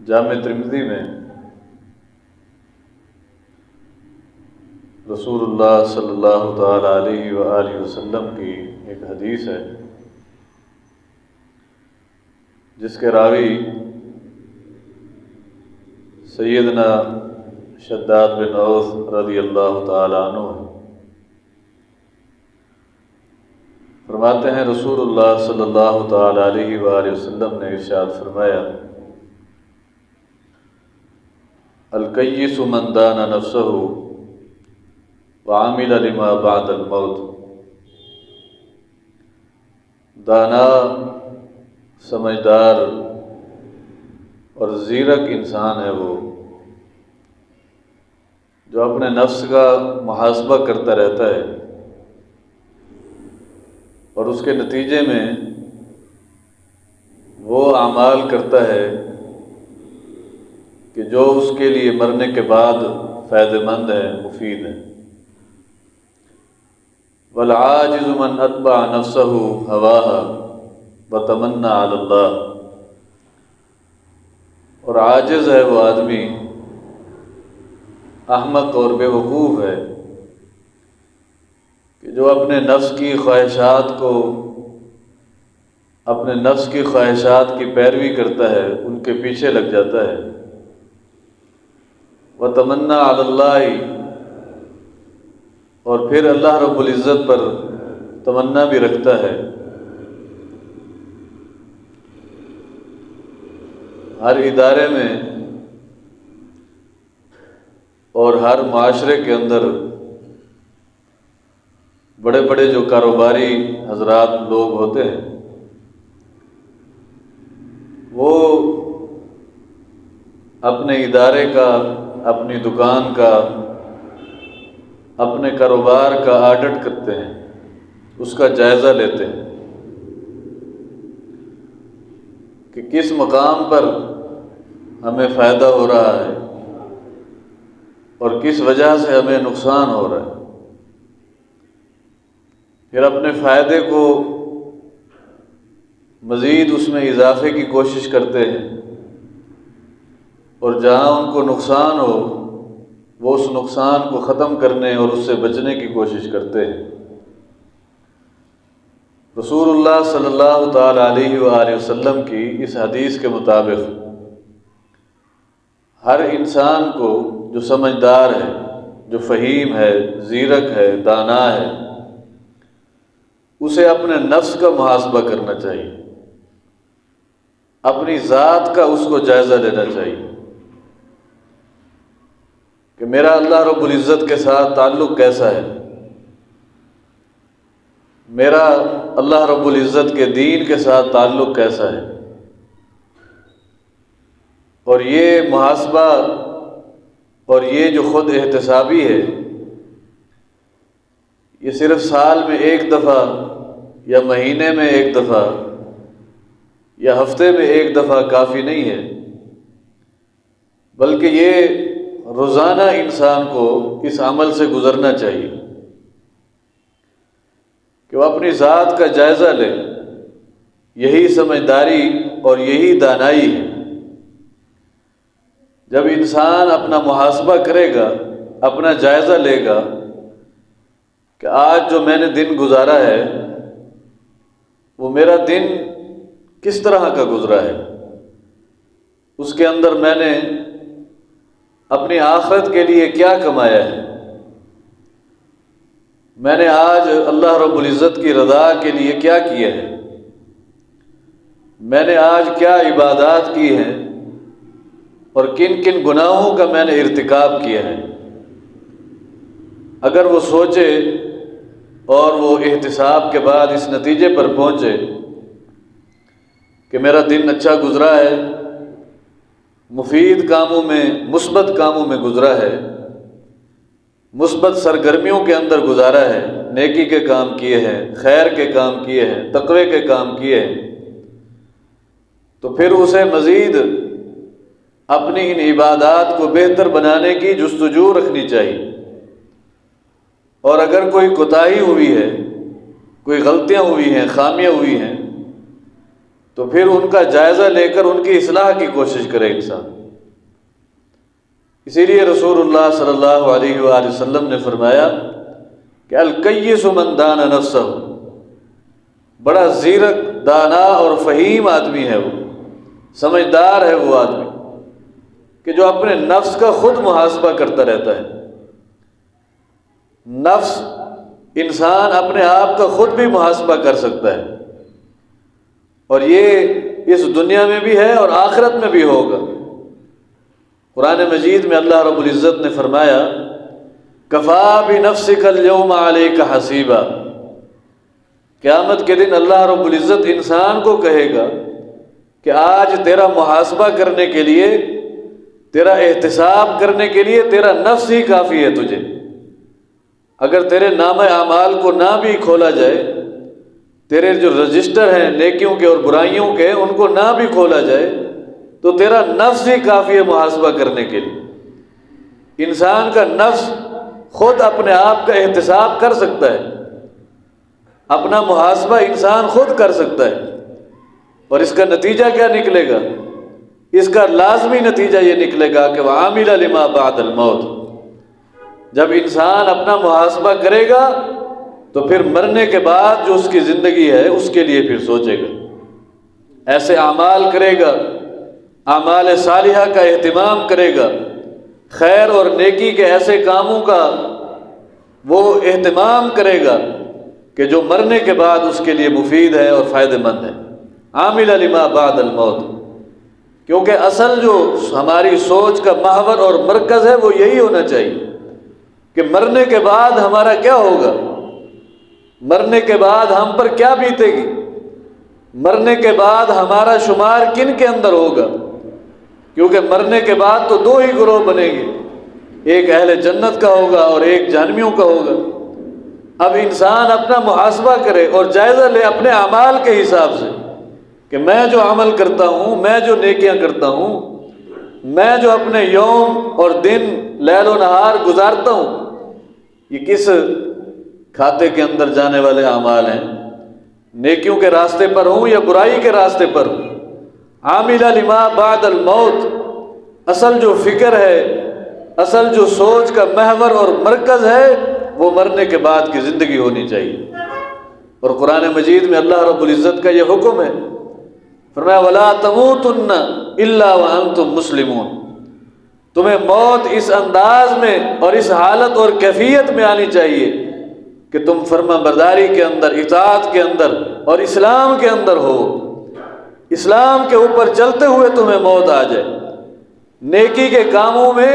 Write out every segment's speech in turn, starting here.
جامع ترمذی میں رسول اللہ صلی اللہ تعالی علیہ وآلہ وسلم کی ایک حدیث ہے جس کے راوی سیدنا شداد بن اوس رضی اللہ تعالی عنہ ہیں۔ فرماتے ہیں رسول اللہ صلی اللہ تعالی علیہ وآلہ وسلم نے ارشاد فرمایا، الکیس من دان نفسہ وعمل لما بعد الموت۔ دانا، سمجھدار اور زیرک انسان ہے وہ جو اپنے نفس کا محاسبہ کرتا رہتا ہے اور اس کے نتیجے میں وہ اعمال کرتا ہے کہ جو اس کے لیے مرنے کے بعد فائدہ مند ہے، مفید ہے۔ والعاجز من اتبع نفسہ ہواها وتمنى علی اللہ۔ اور عاجز ہے وہ آدمی، احمق اور بے وقوف ہے کہ جو اپنے نفس کی خواہشات کو، اپنے نفس کی خواہشات کی پیروی کرتا ہے، ان کے پیچھے لگ جاتا ہے۔ وتمنى علی اللہ، اور پھر اللہ رب العزت پر تمنا بھی رکھتا ہے۔ ہر ادارے میں اور ہر معاشرے کے اندر بڑے بڑے جو کاروباری حضرات لوگ ہوتے ہیں وہ اپنے ادارے کا، اپنی دکان کا، اپنے کاروبار کا آڈٹ کرتے ہیں، اس کا جائزہ لیتے ہیں کہ کس مقام پر ہمیں فائدہ ہو رہا ہے اور کس وجہ سے ہمیں نقصان ہو رہا ہے۔ پھر اپنے فائدے کو مزید اس میں اضافے کی کوشش کرتے ہیں، اور جہاں ان کو نقصان ہو وہ اس نقصان کو ختم کرنے اور اس سے بچنے کی کوشش کرتے ہیں۔ رسول اللہ صلی اللہ تعالی علیہ وآلہ وسلم کی اس حدیث کے مطابق ہر انسان کو جو سمجھدار ہے، جو فہیم ہے، زیرک ہے، دانا ہے، اسے اپنے نفس کا محاسبہ کرنا چاہیے، اپنی ذات کا اس کو جائزہ لینا چاہیے کہ میرا اللہ رب العزت کے ساتھ تعلق کیسا ہے، میرا اللہ رب العزت کے دین کے ساتھ تعلق کیسا ہے۔ اور یہ محاسبہ اور یہ جو خود احتسابی ہے، یہ صرف سال میں ایک دفعہ یا مہینے میں ایک دفعہ یا ہفتے میں ایک دفعہ کافی نہیں ہے، بلکہ یہ روزانہ انسان کو اس عمل سے گزرنا چاہیے کہ وہ اپنی ذات کا جائزہ لے۔ یہی سمجھداری اور یہی دانائی ہے۔ جب انسان اپنا محاسبہ کرے گا، اپنا جائزہ لے گا کہ آج جو میں نے دن گزارا ہے وہ میرا دن کس طرح کا گزرا ہے، اس کے اندر میں نے اپنی آخرت کے لیے کیا کمایا ہے، میں نے آج اللہ رب العزت کی رضا کے لیے کیا کیا ہے، میں نے آج کیا عبادات کی ہیں اور کن کن گناہوں کا میں نے ارتکاب کیا ہے۔ اگر وہ سوچے اور وہ احتساب کے بعد اس نتیجے پر پہنچے کہ میرا دن اچھا گزرا ہے، مفید کاموں میں، مثبت کاموں میں گزرا ہے، مثبت سرگرمیوں کے اندر گزارا ہے، نیکی کے کام کیے ہیں، خیر کے کام کیے ہیں، تقوی کے کام کیے ہیں، تو پھر اسے مزید اپنی ان عبادات کو بہتر بنانے کی جستجو رکھنی چاہیے۔ اور اگر کوئی کوتاہی ہوئی ہے، کوئی غلطیاں ہوئی ہیں، خامیاں ہوئی ہیں، تو پھر ان کا جائزہ لے کر ان کی اصلاح کی کوشش کرے انسان۔ اسی لیے رسول اللہ صلی اللہ علیہ وآلہ وسلم نے فرمایا کہ الکیس من دان نفسہ، بڑا زیرک، دانا اور فہیم آدمی ہے وہ، سمجھدار ہے وہ آدمی کہ جو اپنے نفس کا خود محاسبہ کرتا رہتا ہے۔ نفس، انسان اپنے آپ کا خود بھی محاسبہ کر سکتا ہے، اور یہ اس دنیا میں بھی ہے اور آخرت میں بھی ہوگا۔ قرآن مجید میں اللہ رب العزت نے فرمایا کفا بنفسک اليوم علیک حسیبا، قیامت کے دن اللہ رب العزت انسان کو کہے گا کہ آج تیرا محاسبہ کرنے کے لیے، تیرا احتساب کرنے کے لیے تیرا نفس ہی کافی ہے تجھے۔ اگر تیرے نامہ اعمال کو نہ بھی کھولا جائے، تیرے جو رجسٹر ہیں نیکیوں کے اور برائیوں کے، ان کو نہ بھی کھولا جائے، تو تیرا نفس ہی کافی ہے محاسبہ کرنے کے لیے۔ انسان کا نفس خود اپنے آپ کا احتساب کر سکتا ہے، اپنا محاسبہ انسان خود کر سکتا ہے، اور اس کا نتیجہ کیا نکلے گا؟ اس کا لازمی نتیجہ یہ نکلے گا کہ وَعَامِلَ لِمَا بَعْدَ الْمَوْتِ، جب انسان اپنا محاسبہ کرے گا تو پھر مرنے کے بعد جو اس کی زندگی ہے اس کے لیے پھر سوچے گا، ایسے اعمال کرے گا، اعمال صالحہ کا اہتمام کرے گا، خیر اور نیکی کے ایسے کاموں کا وہ اہتمام کرے گا کہ جو مرنے کے بعد اس کے لیے مفید ہے اور فائدہ مند ہے۔ عامل لما بعد الموت، کیونکہ اصل جو ہماری سوچ کا محور اور مرکز ہے وہ یہی ہونا چاہیے کہ مرنے کے بعد ہمارا کیا ہوگا، مرنے کے بعد ہم پر کیا بیتے گی، مرنے کے بعد ہمارا شمار کن کے اندر ہوگا، کیونکہ مرنے کے بعد تو دو ہی گروہ بنے گے، ایک اہل جنت کا ہوگا اور ایک جہنمیوں کا ہوگا۔ اب انسان اپنا محاسبہ کرے اور جائزہ لے اپنے اعمال کے حساب سے کہ میں جو عمل کرتا ہوں، میں جو نیکیاں کرتا ہوں، میں جو اپنے یوم اور دن، لیل و نہار گزارتا ہوں، یہ کس کھاتے کے اندر جانے والے اعمال ہیں؟ نیکیوں کے راستے پر ہوں یا برائی کے راستے پر ہوں؟ عامل لما بعد الموت، اصل جو فکر ہے، اصل جو سوچ کا محور اور مرکز ہے وہ مرنے کے بعد کی زندگی ہونی چاہیے۔ اور قرآن مجید میں اللہ رب العزت کا یہ حکم ہے، فرمایا وَلَا تَمُوتُنَّ إِلَّا وَأَنْتُمْ مُسْلِمُونَ، تمہیں موت اس انداز میں اور اس حالت اور کیفیت میں آنی چاہیے کہ تم فرما برداری کے اندر، اطاعت کے اندر اور اسلام کے اندر ہو، اسلام کے اوپر چلتے ہوئے تمہیں موت آ جائے، نیکی کے کاموں میں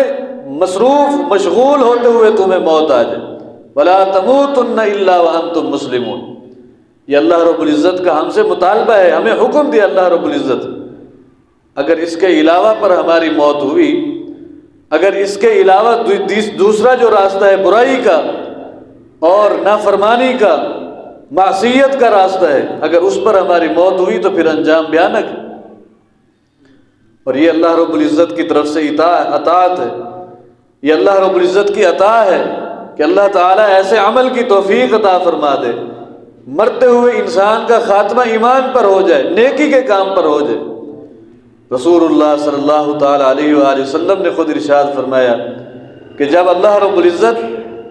مصروف مشغول ہوتے ہوئے تمہیں موت آ جائے۔ وَلَا تَمُوتُنَّ إِلَّا وَأَنْتُمْ مُسْلِمُونَ، یہ اللہ رب العزت کا ہم سے مطالبہ ہے، ہمیں حکم دیا اللہ رب العزت۔ اگر اس کے علاوہ پر ہماری موت ہوئی، اگر اس کے علاوہ دوسرا جو راستہ ہے برائی کا اور نافرمانی کا، معصیت کا راستہ ہے، اگر اس پر ہماری موت ہوئی تو پھر انجام بھیانک ہے۔ اور یہ اللہ رب العزت کی طرف سے اطاعت ہے، یہ اللہ رب العزت کی عطا ہے کہ اللہ تعالیٰ ایسے عمل کی توفیق عطا فرما دے، مرتے ہوئے انسان کا خاتمہ ایمان پر ہو جائے، نیکی کے کام پر ہو جائے۔ رسول اللہ صلی اللہ تعالیٰ علیہ وآلہ وسلم نے خود ارشاد فرمایا کہ جب اللہ رب العزت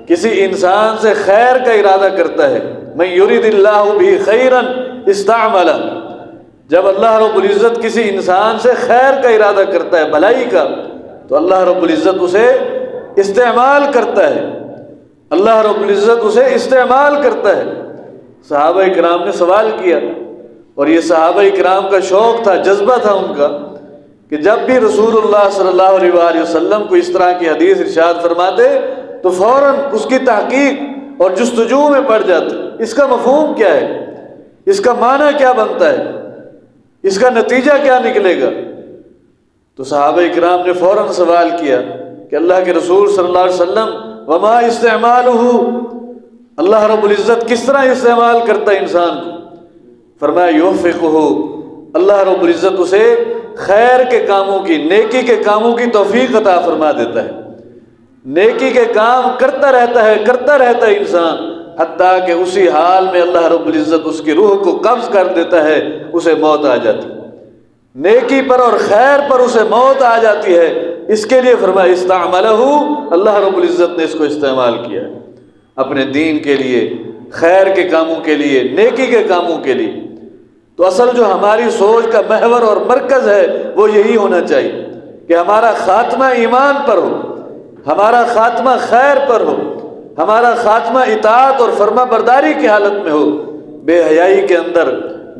کسی انسان سے خیر کا ارادہ کرتا ہے، من یرید اللہ بہ خیرا استعملہ، جب اللہ رب العزت کسی انسان سے خیر کا ارادہ کرتا ہے، بھلائی کا، تو اللہ رب العزت اسے استعمال کرتا ہے، اللہ رب العزت اسے استعمال کرتا ہے۔ صحابہ کرام نے سوال کیا، اور یہ صحابہ کرام کا شوق تھا، جذبہ تھا ان کا، کہ جب بھی رسول اللہ صلی اللہ علیہ وآلہ وسلم کو اس طرح کی حدیث ارشاد فرماتے تو فوراً اس کی تحقیق اور جستجو میں پڑ جاتے، اس کا مفہوم کیا ہے، اس کا معنی کیا بنتا ہے، اس کا نتیجہ کیا نکلے گا۔ تو صحابہ کرام نے فوراً سوال کیا کہ اللہ کے رسول صلی اللہ علیہ وسلم وما استعمالہ، اللہ رب العزت کس طرح استعمال کرتا ہے انسان کو؟ فرمایا یوفقہ، اللہ رب العزت اسے خیر کے کاموں کی، نیکی کے کاموں کی توفیق عطا فرما دیتا ہے، نیکی کے کام کرتا رہتا ہے انسان، حتیٰ کہ اسی حال میں اللہ رب العزت اس کی روح کو قبض کر دیتا ہے، اسے موت آ جاتی، نیکی پر اور خیر پر اسے موت آ جاتی ہے۔ اس کے لیے فرمایا استعملہ، اللہ رب العزت نے اس کو استعمال کیا اپنے دین کے لیے، خیر کے کاموں کے لیے، نیکی کے کاموں کے لیے۔ تو اصل جو ہماری سوچ کا محور اور مرکز ہے وہ یہی ہونا چاہیے کہ ہمارا خاتمہ ایمان پر ہو، ہمارا خاتمہ خیر پر ہو، ہمارا خاتمہ اطاعت اور فرما برداری کی حالت میں ہو۔ بے حیائی کے اندر،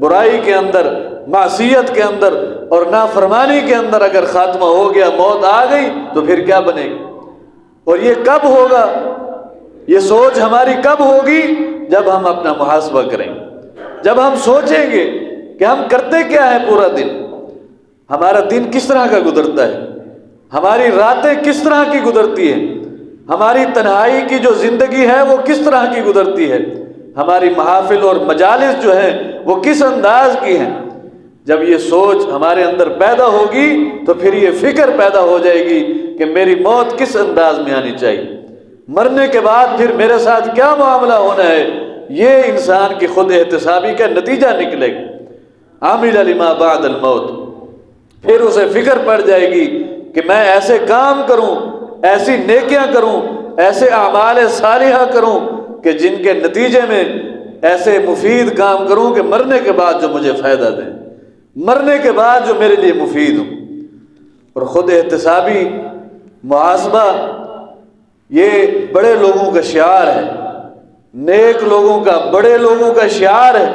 برائی کے اندر، معصیت کے اندر اور نافرمانی کے اندر اگر خاتمہ ہو گیا، موت آ گئی، تو پھر کیا بنے گا؟ اور یہ کب ہوگا؟ یہ سوچ ہماری کب ہوگی؟ جب ہم اپنا محاسبہ کریں گے، جب ہم سوچیں گے کہ ہم کرتے کیا ہے پورا دن، ہمارا دن کس طرح کا گزرتا ہے، ہماری راتیں کس طرح کی گزرتی ہیں، ہماری تنہائی کی جو زندگی ہے وہ کس طرح کی گزرتی ہے، ہماری محافل اور مجالس جو ہیں وہ کس انداز کی ہیں۔ جب یہ سوچ ہمارے اندر پیدا ہوگی تو پھر یہ فکر پیدا ہو جائے گی کہ میری موت کس انداز میں آنی چاہیے، مرنے کے بعد پھر میرے ساتھ کیا معاملہ ہونا ہے۔ یہ انسان کی خود احتسابی کا نتیجہ نکلے گا، عامل لما بعد الموت۔ پھر اسے فکر پڑ جائے گی کہ میں ایسے کام کروں، ایسی نیکیاں کروں، ایسے اعمال صالحہ کروں کہ جن کے نتیجے میں ایسے مفید کام کروں کہ مرنے کے بعد جو مجھے فائدہ دیں، مرنے کے بعد جو میرے لیے مفید ہوں۔ اور خود احتسابی محاسبہ یہ بڑے لوگوں کا شعار ہے، نیک لوگوں کا، بڑے لوگوں کا شعار ہے۔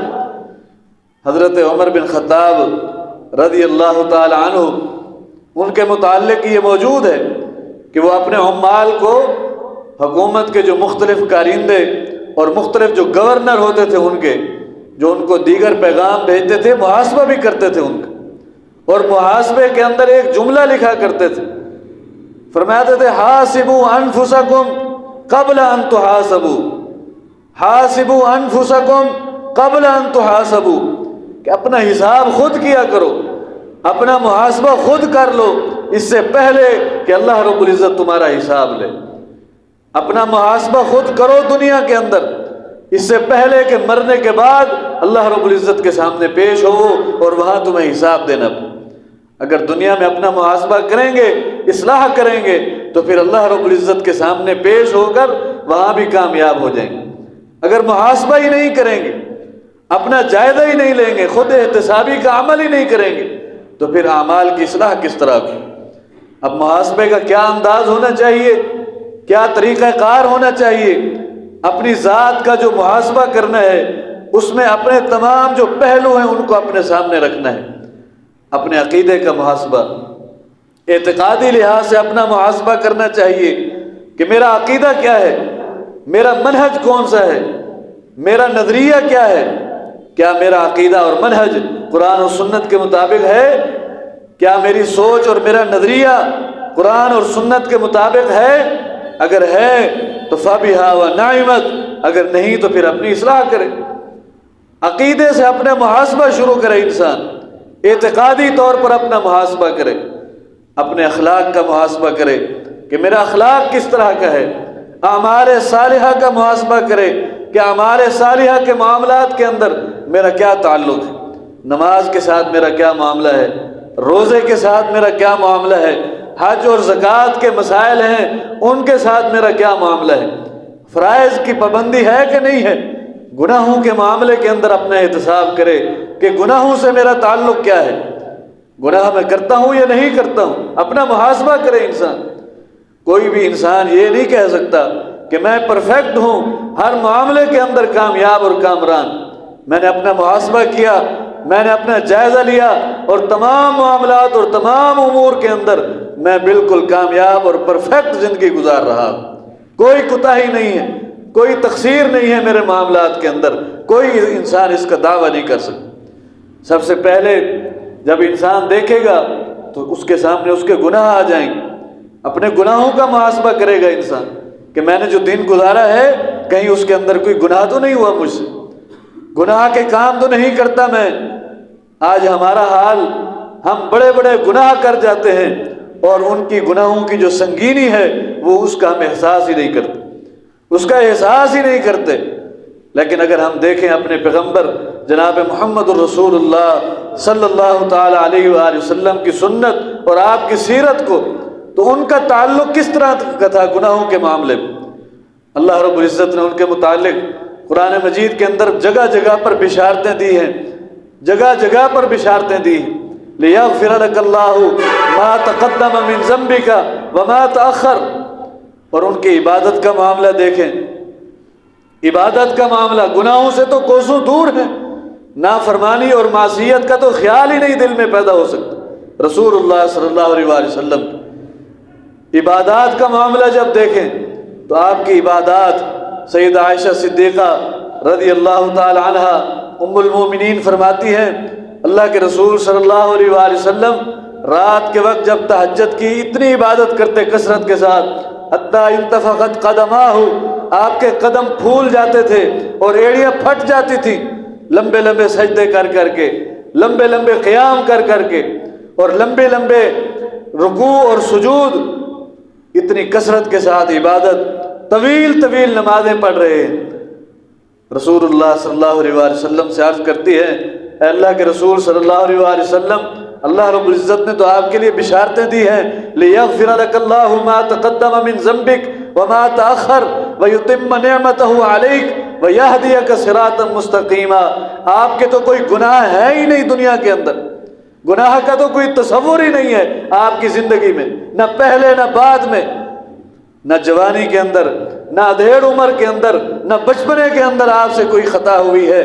حضرت عمر بن خطاب رضی اللہ تعالی عنہ، ان کے متعلق یہ موجود ہے کہ وہ اپنے عمال کو، حکومت کے جو مختلف کارندے اور مختلف جو گورنر ہوتے تھے ان کے، جو ان کو دیگر پیغام بھیجتے تھے، محاسبہ بھی کرتے تھے ان کا، اور محاسبے کے اندر ایک جملہ لکھا کرتے تھے، فرماتے تھے حاسبوا انفسکم قبل ان تحاسبوا، حاسبوا انفسکم قبل ان تحاسبوا، کہ اپنا حساب خود کیا کرو، اپنا محاسبہ خود کر لو اس سے پہلے کہ اللہ رب العزت تمہارا حساب لے۔ اپنا محاسبہ خود کرو دنیا کے اندر، اس سے پہلے کہ مرنے کے بعد اللہ رب العزت کے سامنے پیش ہو اور وہاں تمہیں حساب دینا پڑے۔ اگر دنیا میں اپنا محاسبہ کریں گے، اصلاح کریں گے، تو پھر اللہ رب العزت کے سامنے پیش ہو کر وہاں بھی کامیاب ہو جائیں گے۔ اگر محاسبہ ہی نہیں کریں گے، اپنا جائزہ ہی نہیں لیں گے، خود احتسابی کا عمل ہی نہیں کریں گے، تو پھر اعمال کی اصلاح کس طرح کی؟ اب محاسبے کا کیا انداز ہونا چاہیے، کیا طریقہ کار ہونا چاہیے؟ اپنی ذات کا جو محاسبہ کرنا ہے اس میں اپنے تمام جو پہلو ہیں ان کو اپنے سامنے رکھنا ہے۔ اپنے عقیدے کا محاسبہ، اعتقادی لحاظ سے اپنا محاسبہ کرنا چاہیے کہ میرا عقیدہ کیا ہے، میرا منہج کون سا ہے، میرا نظریہ کیا ہے، کیا میرا عقیدہ اور منہج قرآن و سنت کے مطابق ہے، کیا میری سوچ اور میرا نظریہ قرآن اور سنت کے مطابق ہے؟ اگر ہے تو فبہا ونعمت، اگر نہیں تو پھر اپنی اصلاح کرے۔ عقیدے سے اپنا محاسبہ شروع کرے انسان، اعتقادی طور پر اپنا محاسبہ کرے، اپنے اخلاق کا محاسبہ کرے کہ میرا اخلاق کس طرح کا ہے، اعمال صالحہ کا محاسبہ کرے کہ اعمال صالحہ کے معاملات کے اندر میرا کیا تعلق ہے، نماز کے ساتھ میرا کیا معاملہ ہے، روزے کے ساتھ میرا کیا معاملہ ہے، حج اور زکوٰۃ کے مسائل ہیں ان کے ساتھ میرا کیا معاملہ ہے، فرائض کی پابندی ہے کہ نہیں ہے۔ گناہوں کے معاملے کے اندر اپنا احتساب کرے کہ گناہوں سے میرا تعلق کیا ہے، گناہ میں کرتا ہوں یا نہیں کرتا ہوں، اپنا محاسبہ کرے انسان۔ کوئی بھی انسان یہ نہیں کہہ سکتا کہ میں پرفیکٹ ہوں، ہر معاملے کے اندر کامیاب اور کامران۔ میں نے اپنا محاسبہ کیا، میں نے اپنا جائزہ لیا اور تمام معاملات اور تمام امور کے اندر میں بالکل کامیاب اور پرفیکٹ زندگی گزار رہا ہوں، کوئی کوتاہی نہیں ہے، کوئی تقصیر نہیں ہے میرے معاملات کے اندر۔ کوئی انسان اس کا دعویٰ نہیں کر سکتا۔ سب سے پہلے جب انسان دیکھے گا تو اس کے سامنے اس کے گناہ آ جائیں گے، اپنے گناہوں کا محاسبہ کرے گا انسان کہ میں نے جو دن گزارا ہے کہیں اس کے اندر کوئی گناہ تو نہیں ہوا مجھ سے، گناہ کے کام تو نہیں کرتا میں۔ آج ہمارا حال، ہم بڑے بڑے گناہ کر جاتے ہیں اور ان کی گناہوں کی جو سنگینی ہے وہ اس کا ہم احساس ہی نہیں کرتے، اس کا احساس ہی نہیں کرتے۔ لیکن اگر ہم دیکھیں اپنے پیغمبر جناب محمد الرسول اللہ صلی اللہ تعالی علیہ وآلہ وسلم کی سنت اور آپ کی سیرت کو، تو ان کا تعلق کس طرح کا تھا گناہوں کے معاملے میں؟ اللہ رب العزت نے ان کے متعلق قرآن مجید کے اندر جگہ جگہ پر بشارتیں دی ہیں، جگہ جگہ پر بشارتیں دی ہیں۔ لِيَغْفِرَ لَكَ اللَّهُ مَا تَقَدَّمَ مِن ذَنبِكَ وَمَا تَأَخَّرَ۔ اور ان کی عبادت کا معاملہ دیکھیں، عبادت کا معاملہ گناہوں سے تو کوسوں دور ہے، نافرمانی اور معصیت کا تو خیال ہی نہیں دل میں پیدا ہو سکتا۔ رسول اللہ صلی اللہ علیہ وآلہ وسلم عبادات کا معاملہ جب دیکھیں تو آپ کی عبادات، سیدہ عائشہ صدیقہ رضی اللہ تعالی عنہا ام المومنین فرماتی ہیں، اللہ کے رسول صلی اللہ علیہ وآلہ وسلم رات کے وقت جب تہجد کی اتنی عبادت کرتے کثرت کے ساتھ، حتیٰ انتفخت قدماہ، آپ کے قدم پھول جاتے تھے اور ایڑیاں پھٹ جاتی تھی، لمبے لمبے سجدے کر کر کے، لمبے لمبے قیام کر کر کے، اور لمبے لمبے رکوع اور سجود، اتنی کثرت کے ساتھ عبادت، طویل طویل نمازیں پڑھ رہے ہیں۔ رسول اللہ صلی اللہ علیہ وآلہ وسلم سے عرض کرتی ہے، اے اللہ کے رسول صلی اللہ علیہ وآلہ وسلم، اللہ رب العزت نے تو آپ کے لیے بشارتیں دی ہیں، لِيَغْفِرَ لَكَ اللَّهُ مَا تَقَدَّمَ مِن ذَنبِكَ وَمَا تَأَخَّرَ وَيُتِمَّ نِعْمَتَهُ عَلَيْكَ وَيَهْدِيَكَ صِرَاطًا مُسْتَقِيمًا۔ آپ کے تو کوئی گناہ ہے ہی نہیں دنیا کے اندر، گناہ کا تو کوئی تصور ہی نہیں ہے آپ کی زندگی میں، نہ پہلے نہ بعد میں، نہ جوانی کے اندر، نہ ادھیڑ عمر کے اندر، نہ بچپنے کے اندر آپ سے کوئی خطا ہوئی ہے۔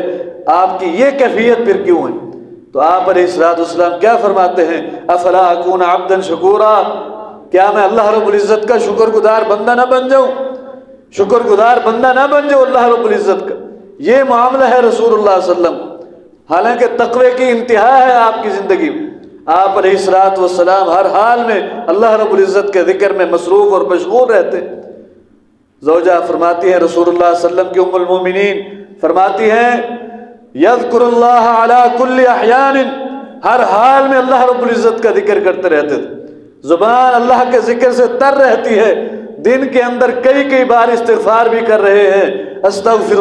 آپ کی یہ کیفیت پھر کیوں ہے؟ تو آپ علیہ الصلوۃ والسلام کیا فرماتے ہیں، افلا اکون عبدا شکورا، کیا میں اللہ رب العزت کا شکر گزار بندہ نہ بن جاؤں؟ شکر گزار بندہ نہ بن جاؤں اللہ رب العزت کا؟ یہ معاملہ ہے رسول اللہ صلی اللہ علیہ وسلم، حالانکہ تقوی کی انتہا ہے آپ کی زندگی میں۔ آپ علیہ الصلوۃ والسلام ہر حال میں اللہ رب العزت کے ذکر میں مصروف اور مشغول رہتے۔ زوجہ فرماتی ہیں، رسول اللہ صلی اللہ علیہ وسلم کی ام المومنین فرماتی ہیں، یذکر اللہ علی کل احیان، ہر حال میں اللہ رب العزت کا ذکر کرتے رہتے تھے، زبان اللہ کے ذکر سے تر رہتی ہے، دن کے اندر کئی بار استغفار بھی کر رہے ہیں، استغفر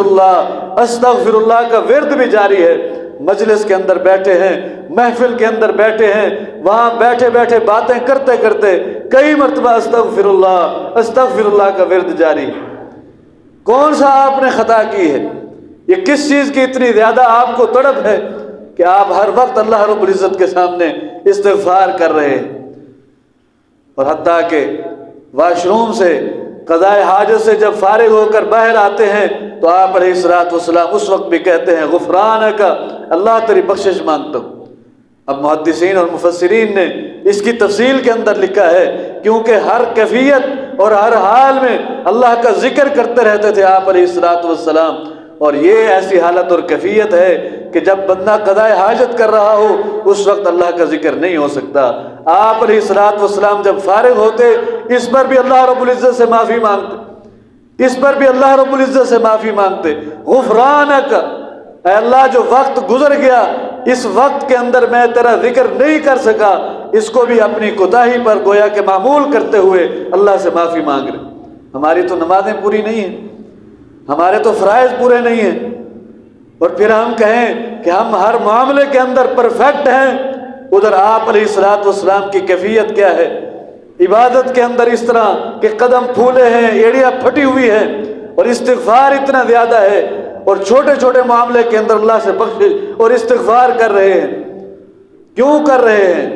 اللہ کا ورد بھی جاری ہے۔ مجلس کے اندر بیٹھے ہیں، محفل کے اندر بیٹھے ہیں، وہاں بیٹھے بیٹھے باتیں کرتے کرتے کئی مرتبہ استغفر اللہ کا ورد جاری۔ کون سا آپ نے خطا کی ہے؟ یہ کس چیز کی اتنی زیادہ آپ کو تڑپ ہے کہ آپ ہر وقت اللہ رب العزت کے سامنے استغفار کر رہے ہیں؟ اور حتیٰ کہ واش روم سے، قضاء حاجت سے جب فارغ ہو کر باہر آتے ہیں تو آپ علیہ الصلوۃ والسلام اس وقت بھی کہتے ہیں، غفرانک، اللہ تیری بخشش مانگتا ہوں۔ اب محدثین اور مفسرین نے اس کی تفصیل کے اندر لکھا ہے، کیونکہ ہر کیفیت اور ہر حال میں اللہ کا ذکر کرتے رہتے تھے آپ علیہ الصلوۃ والسلام، اور یہ ایسی حالت اور کیفیت ہے کہ جب بندہ قضاء حاجت کر رہا ہو اس وقت اللہ کا ذکر نہیں ہو سکتا۔ آپ علیہ الصلوۃ والسلام جب فارغ ہوتے اس پر بھی اللہ رب العزت سے معافی مانگتے، اس پر بھی اللہ رب العزت سے معافی مانگتے، غفرانک، اے اللہ جو وقت گزر گیا اس وقت کے اندر میں تیرا ذکر نہیں کر سکا، اس کو بھی اپنی کوتاہی پر گویا کہ معمول کرتے ہوئے اللہ سے معافی مانگ رہے۔ ہماری تو نمازیں پوری نہیں ہیں، ہمارے تو فرائض پورے نہیں ہیں، اور پھر ہم کہیں کہ ہم ہر معاملے کے اندر پرفیکٹ ہیں، ادھر آپ علیہ الصلوۃ والسلام کی کیفیت کیا ہے؟ عبادت کے اندر اس طرح کہ قدم پھولے ہیں، ایڑیاں پھٹی ہوئی ہیں، اور استغفار اتنا زیادہ ہے، اور چھوٹے چھوٹے معاملے کے اندر اللہ سے بخشش اور استغفار کر رہے ہیں۔ کیوں کر رہے ہیں؟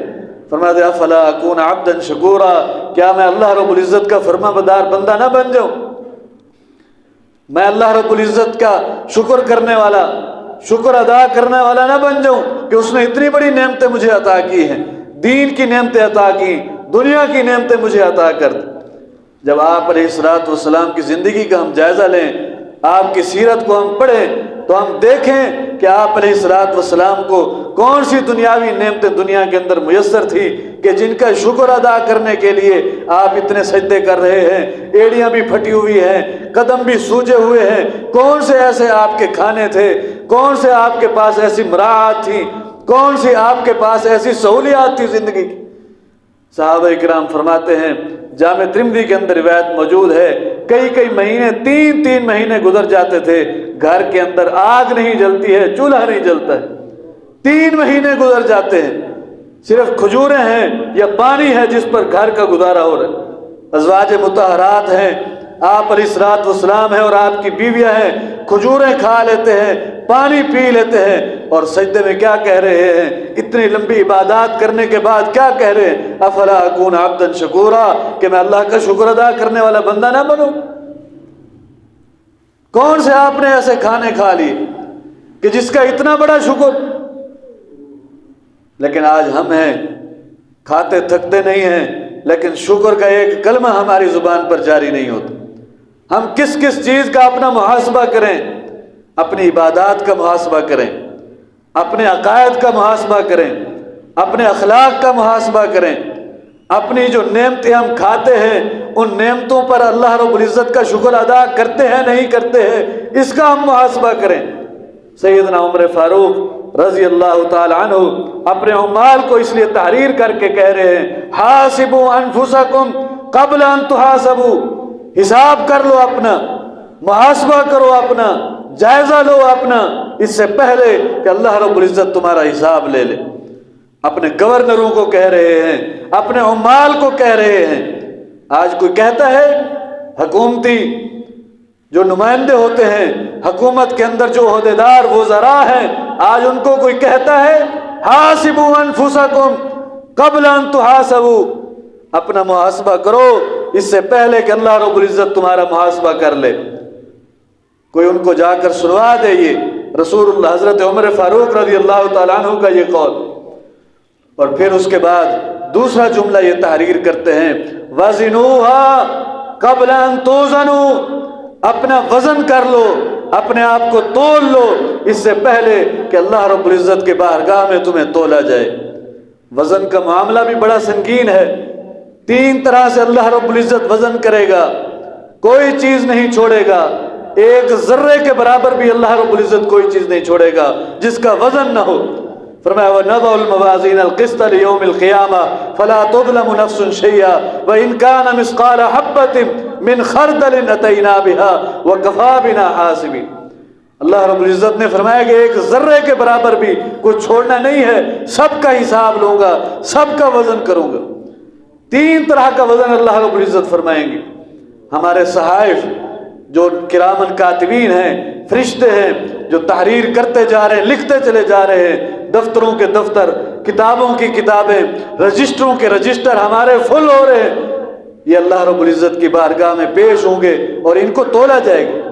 فرماتے افلا اکون عبدا شکورا، کیا میں اللہ رب العزت کا فرما بردار بندہ نہ بن جاؤں؟ میں اللہ رب العزت کا شکر کرنے والا، شکر ادا کرنے والا نہ بن جاؤں کہ اس نے اتنی بڑی نعمتیں مجھے عطا کی ہیں، دین کی نعمتیں عطا کی، دنیا کی نعمتیں مجھے عطا کر دی۔ جب آپ علیہ الصلوۃ والسلام کی زندگی کا ہم جائزہ لیں، آپ کی سیرت کو ہم پڑھیں، تو ہم دیکھیں کہ آپ علیہ الصلوۃ والسلام کو کون سی دنیاوی نعمتیں دنیا کے اندر میسر تھی کہ جن کا شکر ادا کرنے کے لیے آپ اتنے سجدے کر رہے ہیں، ایڑیاں بھی پھٹی ہوئی ہیں، قدم بھی سوجے ہوئے ہیں۔ کون سے ایسے آپ کے کھانے تھے، کون سے آپ کے پاس ایسی مراعات تھی، کون سی آپ کے پاس ایسی سہولیات تھی زندگی کی؟ صحابہ کرام فرماتے ہیں، جامع ترمذی کے اندر روایت موجود ہے، کئی کئی مہینے، 3 مہینے گزر جاتے تھے، گھر کے اندر آگ نہیں جلتی ہے، چولہا نہیں جلتا ہے، 3 مہینے گزر جاتے ہیں، صرف کھجوریں ہیں یا پانی ہے جس پر گھر کا گزارا ہو رہا ہے۔ ازواج مطہرات ہیں، آپ علیہ الصلوۃ والسلام ہیں اور آپ کی بیویاں ہیں، کھجوریں کھا لیتے ہیں، پانی پی لیتے ہیں، اور سجدے میں کیا کہہ رہے ہیں؟ اتنی لمبی عبادات کرنے کے بعد کیا کہہ رہے ہیں؟ افلا اکون عبدا شکورا، کہ میں اللہ کا شکر ادا کرنے والا بندہ نہ بنوں؟ کون سے آپ نے ایسے کھانے کھا لیے کہ جس کا اتنا بڑا شکر؟ لیکن آج ہم ہیں، کھاتے تھکتے نہیں ہیں، لیکن شکر کا ایک کلمہ ہماری زبان پر جاری نہیں ہوتا۔ ہم کس کس چیز کا اپنا محاسبہ کریں؟ اپنی عبادات کا محاسبہ کریں، اپنے عقائد کا محاسبہ کریں، اپنے اخلاق کا محاسبہ کریں، اپنی جو نعمتیں ہم کھاتے ہیں ان نعمتوں پر اللہ رب العزت کا شکر ادا کرتے ہیں نہیں کرتے ہیں، اس کا ہم محاسبہ کریں۔ سیدنا عمر فاروق رضی اللہ تعالی عنہ اپنے عمال کو اس لیے تحریر کر کے کہہ رہے ہیں، حاسبوا انفسکم قبل ان تحاسبوا، حساب کر لو اپنا، محاسبہ کرو اپنا، جائزہ لو اپنا، اس سے پہلے کہ اللہ رب العزت تمہارا حساب لے لے۔ اپنے گورنروں کو کہہ رہے ہیں، اپنے عمال کو کہہ رہے ہیں۔ آج کوئی کہتا ہے، حکومتی جو نمائندے ہوتے ہیں، حکومت کے اندر جو عہدیدار وزراء ہیں، آج ان کو کوئی کہتا ہے حاسبوا انفسکم قبل ان تحاسبوا، اپنا محاسبہ کرو اس سے پہلے کہ اللہ رب العزت تمہارا محاسبہ کر لے۔ کوئی ان کو جا کر سنوا دے یہ رسول اللہ حضرت عمر فاروق رضی اللہ تعالیٰ عنہ کا یہ قول۔ اور پھر اس کے بعد دوسرا جملہ یہ تحریر کرتے ہیں، وزنوها قبل ان توزنوا، اپنا وزن کر لو، اپنے آپ کو تول لو اس سے پہلے کہ اللہ رب العزت کے بارگاہ میں تمہیں تولا جائے۔ وزن کا معاملہ بھی بڑا سنگین ہے، 3 طرح سے اللہ رب العزت وزن کرے گا، کوئی چیز نہیں چھوڑے گا، ایک ذرے کے برابر بھی اللہ رب العزت کوئی چیز نہیں چھوڑے گا جس کا وزن نہ ہو۔ فرمایا وَنَضَعُ الْمَوَازِينَ الْقِسْطَ لِيَوْمِ الْقِيَامَةِ فَلَا تُظْلَمُ نَفْسٌ شَيْئًا وَإِنْ كَانَ مِثْقَالَ حَبَّةٍ مِّنْ خَرْدَلٍ أَتَيْنَا بِهَا وَكَفَىٰ بِنَا حَاسِبِينَ۔ اللہ رب العزت نے فرمایا کہ ایک ذرے کے برابر بھی کوئی چھوڑنا نہیں ہے، سب کا حساب لوں گا، سب کا وزن کروں گا۔ 3 طرح کا وزن اللہ رب العزت فرمائیں گے۔ ہمارے صحائف جو کرامن کاتبین ہیں، فرشتے ہیں جو تحریر کرتے جا رہے ہیں، لکھتے چلے جا رہے ہیں، دفتروں کے دفتر، کتابوں کی کتابیں، رجسٹروں کے رجسٹر ہمارے فل ہو رہے ہیں، یہ اللہ رب العزت کی بارگاہ میں پیش ہوں گے اور ان کو تولا جائے گا۔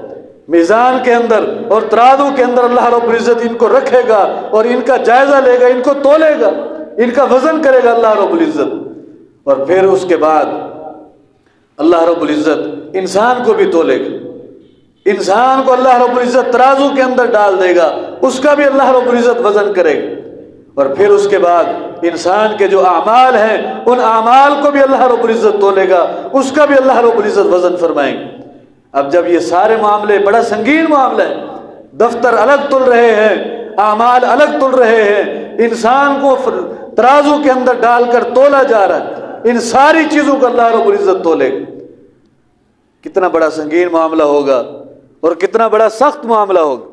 میزان کے اندر اور ترازو کے اندر اللہ رب العزت ان کو رکھے گا اور ان کا جائزہ لے گا، ان کو تولے گا، ان کا وزن کرے گا اللہ رب العزت۔ اور پھر اس کے بعد اللہ رب العزت انسان کو بھی تولے گا، انسان کو اللہ رب العزت ترازو کے اندر ڈال دے گا، اس کا بھی اللہ رب العزت وزن کرے گا۔ اور پھر اس کے بعد انسان کے جو اعمال ہیں ان اعمال کو بھی اللہ رب العزت تولے گا، اس کا بھی اللہ رب العزت وزن فرمائیں گے۔ اب جب یہ سارے معاملے، بڑا سنگین معاملہ ہے، دفتر الگ تل رہے ہیں، اعمال الگ تل رہے ہیں، انسان کو ترازو کے اندر ڈال کر تولا جا رہا ہے، ان ساری چیزوں کو اللہ رب العزت تولے گا۔ کتنا بڑا سنگین معاملہ ہوگا اور کتنا بڑا سخت معاملہ ہوگا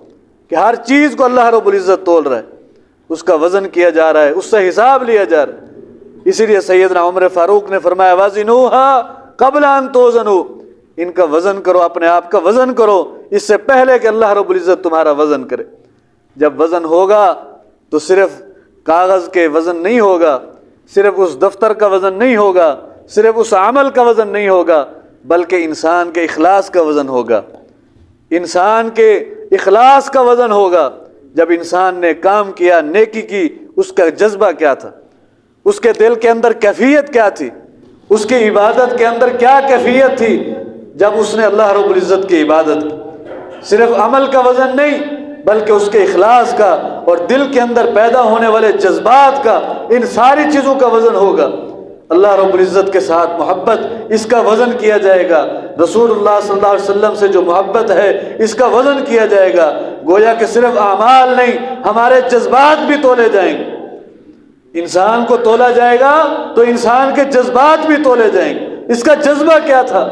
کہ ہر چیز کو اللہ رب العزت تول رہا ہے، اس کا وزن کیا جا رہا ہے، اس سے حساب لیا جا رہا ہے۔ اسی لیے سیدنا عمر فاروق نے فرمایا وَزِنُوهَا قَبْلَ أَن تُوزَنُوا، ان کا وزن کرو، اپنے آپ کا وزن کرو اس سے پہلے کہ اللہ رب العزت تمہارا وزن کرے۔ جب وزن ہوگا تو صرف کاغذ کے وزن نہیں ہوگا، صرف اس دفتر کا وزن نہیں ہوگا، صرف اس عمل کا وزن نہیں ہوگا، بلکہ انسان کے اخلاص کا وزن ہوگا، انسان کے اخلاص کا وزن ہوگا۔ جب انسان نے کام کیا، نیکی کی، اس کا جذبہ کیا تھا، اس کے دل کے اندر کیفیت کیا تھی، اس کی عبادت کے اندر کیا کیفیت تھی جب اس نے اللہ رب العزت کی عبادت کی۔ صرف عمل کا وزن نہیں بلکہ اس کے اخلاص کا اور دل کے اندر پیدا ہونے والے جذبات کا، ان ساری چیزوں کا وزن ہوگا۔ اللہ رب العزت کے ساتھ محبت، اس کا وزن کیا جائے گا۔ رسول اللہ صلی اللہ علیہ وسلم سے جو محبت ہے اس کا وزن کیا جائے گا۔ گویا کہ صرف اعمال نہیں، ہمارے جذبات بھی تولے جائیں گے۔ انسان کو تولا جائے گا تو انسان کے جذبات بھی تولے جائیں گے۔ اس کا جذبہ کیا تھا،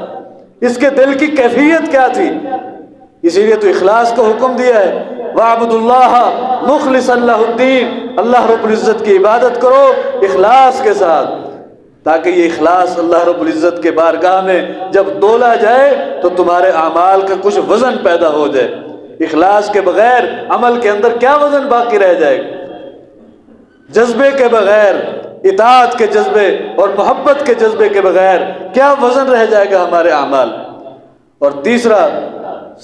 اس کے دل کی کیفیت کیا تھی؟ اسی لیے تو اخلاص کا حکم دیا ہے، وَاعْبُدُوا اللَّهَ مُخْلِصًا لَهُ الدِّينَ، اللہ رب العزت کی عبادت کرو اخلاص کے ساتھ، تاکہ یہ اخلاص اللہ رب العزت کے بارگاہ میں جب تولا جائے تو تمہارے اعمال کا کچھ وزن پیدا ہو جائے۔ اخلاص کے بغیر عمل کے اندر کیا وزن باقی رہ جائے گا؟ جذبے کے بغیر، اطاعت کے جذبے اور محبت کے جذبے کے بغیر کیا وزن رہ جائے گا ہمارے اعمال؟ اور تیسرا،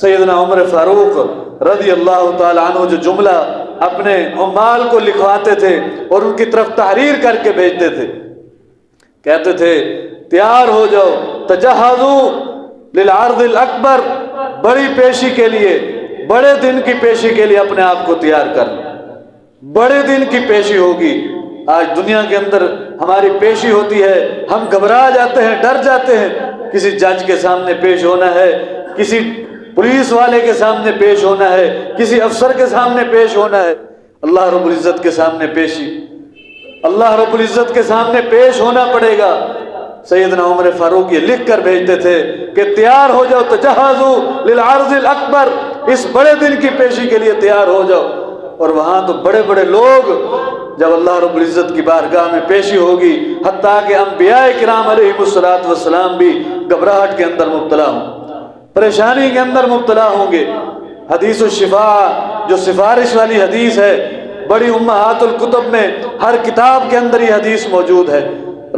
سیدنا عمر فاروق رضی اللہ تعالی عنہ جو جملہ اپنے عمال کو لکھواتے تھے اور ان کی طرف تحریر کر کے بھیجتے تھے، کہتے تھے تیار ہو جاؤ، تجہزوا للعرض الاکبر، بڑی پیشی کے لیے، بڑے دن کی پیشی کے لیے اپنے آپ کو تیار کر لو، بڑے دن کی پیشی ہوگی۔ آج دنیا کے اندر ہماری پیشی ہوتی ہے، ہم گھبرا جاتے ہیں، ڈر جاتے ہیں، کسی جج کے سامنے پیش ہونا ہے، کسی پولیس والے کے سامنے پیش ہونا ہے، کسی افسر کے سامنے پیش ہونا ہے۔ اللہ رب العزت کے سامنے پیشی، اللہ رب العزت کے سامنے پیش ہونا پڑے گا۔ سیدنا عمر فاروق یہ لکھ کر بھیجتے تھے کہ تیار ہو جاؤ، تجہزوا للعرض الاکبر، اس بڑے دن کی پیشی کے لیے تیار ہو جاؤ۔ اور وہاں تو بڑے بڑے لوگ جب اللہ رب العزت کی بارگاہ میں پیشی ہوگی، حتیٰ کہ انبیاء کرام علیہ السلام بھی گھبراہٹ کے اندر مبتلا ہوں، پریشانی کے اندر مبتلا ہوں گے۔ حدیث الشفاء جو سفارش والی حدیث ہے، بڑی امہات الکتب میں ہر کتاب کے اندر یہ حدیث موجود ہے۔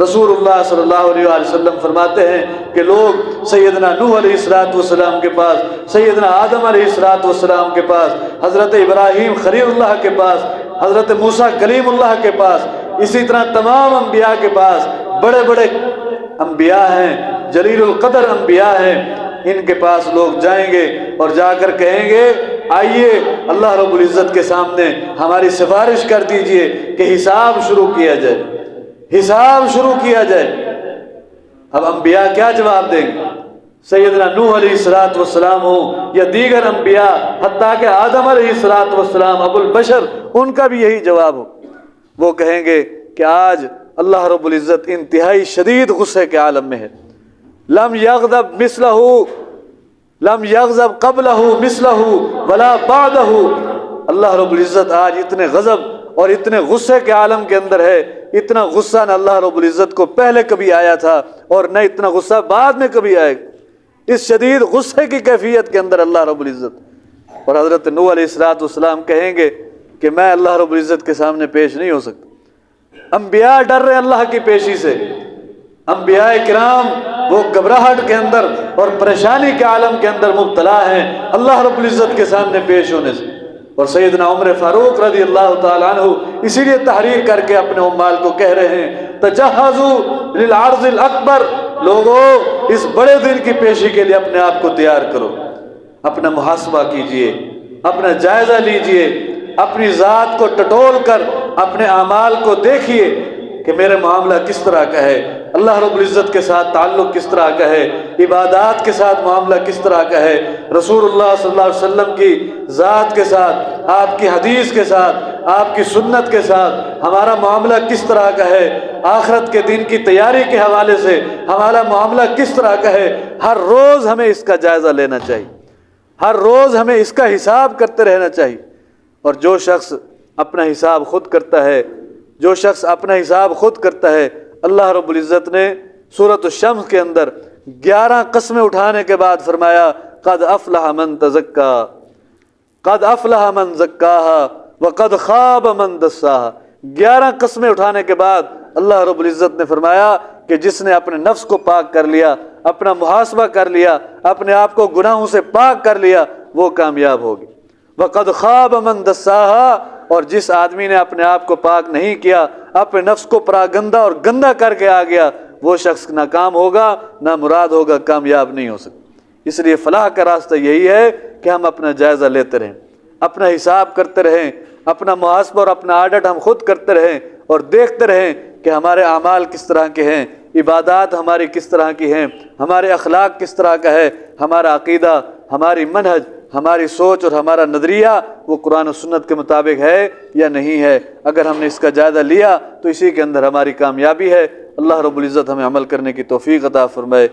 رسول اللہ صلی اللہ علیہ وسلم فرماتے ہیں کہ لوگ سیدنا نوح علیہ السلام کے پاس، سیدنا آدم علیہ السلام کے پاس، حضرت ابراہیم خلیل اللہ کے پاس، حضرت موسیٰ کلیم اللہ کے پاس، اسی طرح تمام انبیاء کے پاس، بڑے بڑے انبیاء ہیں، جلیل القدر انبیاء ہیں، ان کے پاس لوگ جائیں گے اور جا کر کہیں گے آئیے اللہ رب العزت کے سامنے ہماری سفارش کر دیجئے کہ حساب شروع کیا جائے، حساب شروع کیا جائے۔ اب انبیاء کیا جواب دیں گے؟ سیدنا نوح علیہ السلام ہو یا دیگر انبیاء، حتیٰ کہ آدم علیہ السلام ابو البشر، ان کا بھی یہی جواب ہو۔ وہ کہیں گے کہ آج اللہ رب العزت انتہائی شدید غصے کے عالم میں ہے، لم یغضب مثلہ، لم یغضب قبلہ مثلہ ولا بعدہ۔ اللہ رب العزت آج اتنے غضب اور اتنے غصے کے عالم کے اندر ہے، اتنا غصہ نہ اللہ رب العزت کو پہلے کبھی آیا تھا اور نہ اتنا غصہ بعد میں کبھی آئے گا۔ اس شدید غصے کی کیفیت کے اندر اللہ رب العزت، اور حضرت نوح علیہ السلام کہیں گے کہ میں اللہ رب العزت کے سامنے پیش نہیں ہو سکتا۔ انبیاء ڈر رہے اللہ کی پیشی سے، انبیاء کرام وہ گھبراہٹ کے اندر اور پریشانی کے عالم کے اندر مبتلا ہیں اللہ رب العزت کے سامنے پیش ہونے سے۔ اور سیدنا عمر فاروق رضی اللہ تعالیٰ عنہ اسی لیے تحریر کر کے اپنے عمال کو کہہ رہے ہیں تجہزوا للعرض الاکبر، لوگوں اس بڑے دن کی پیشی کے لیے اپنے آپ کو تیار کرو، اپنا محاسبہ کیجئے، اپنا جائزہ لیجئے، اپنی ذات کو ٹٹول کر اپنے اعمال کو دیکھیے کہ میرے معاملہ کس طرح کا ہے، اللہ رب العزت کے ساتھ تعلق کس طرح کا ہے، عبادات کے ساتھ معاملہ کس طرح کا ہے، رسول اللہ صلی اللہ علیہ وسلم کی ذات کے ساتھ، آپ کی حدیث کے ساتھ، آپ کی سنت کے ساتھ ہمارا معاملہ کس طرح کا ہے، آخرت کے دن کی تیاری کے حوالے سے ہمارا معاملہ کس طرح کا ہے۔ ہر روز ہمیں اس کا جائزہ لینا چاہیے، ہر روز ہمیں اس کا حساب کرتے رہنا چاہیے۔ اور جو شخص اپنا حساب خود کرتا ہے، جو شخص اپنا حساب خود کرتا ہے، اللہ رب العزت نے سورۃ الشمس کے اندر 11 قسمیں اٹھانے کے بعد فرمایا قد افلح من تزکا، قد افلح من زکاہا وقد خاب من دساہا۔ 11 قسمیں اٹھانے کے بعد اللہ رب العزت نے فرمایا کہ جس نے اپنے نفس کو پاک کر لیا، اپنا محاسبہ کر لیا، اپنے آپ کو گناہوں سے پاک کر لیا، وہ کامیاب ہوگی۔ وقد خاب من دساہا، اور جس آدمی نے اپنے آپ کو پاک نہیں کیا، اپنے نفس کو پراگندہ اور گندا کر کے آ گیا، وہ شخص ناکام ہوگا، نامراد ہوگا، کامیاب نہیں ہو سکتا۔ اس لیے فلاح کا راستہ یہی ہے کہ ہم اپنا جائزہ لیتے رہیں، اپنا حساب کرتے رہیں، اپنا محاسبہ اور اپنا آڈٹ ہم خود کرتے رہیں اور دیکھتے رہیں کہ ہمارے اعمال کس طرح کے ہیں، عبادات ہماری کس طرح کی ہیں، ہمارے اخلاق کس طرح کا ہے، ہمارا عقیدہ، ہماری منہج، ہماری سوچ اور ہمارا نظریہ وہ قرآن و سنت کے مطابق ہے یا نہیں ہے۔ اگر ہم نے اس کا جائزہ لیا تو اسی کے اندر ہماری کامیابی ہے۔ اللہ رب العزت ہمیں عمل کرنے کی توفیق عطا فرمائے۔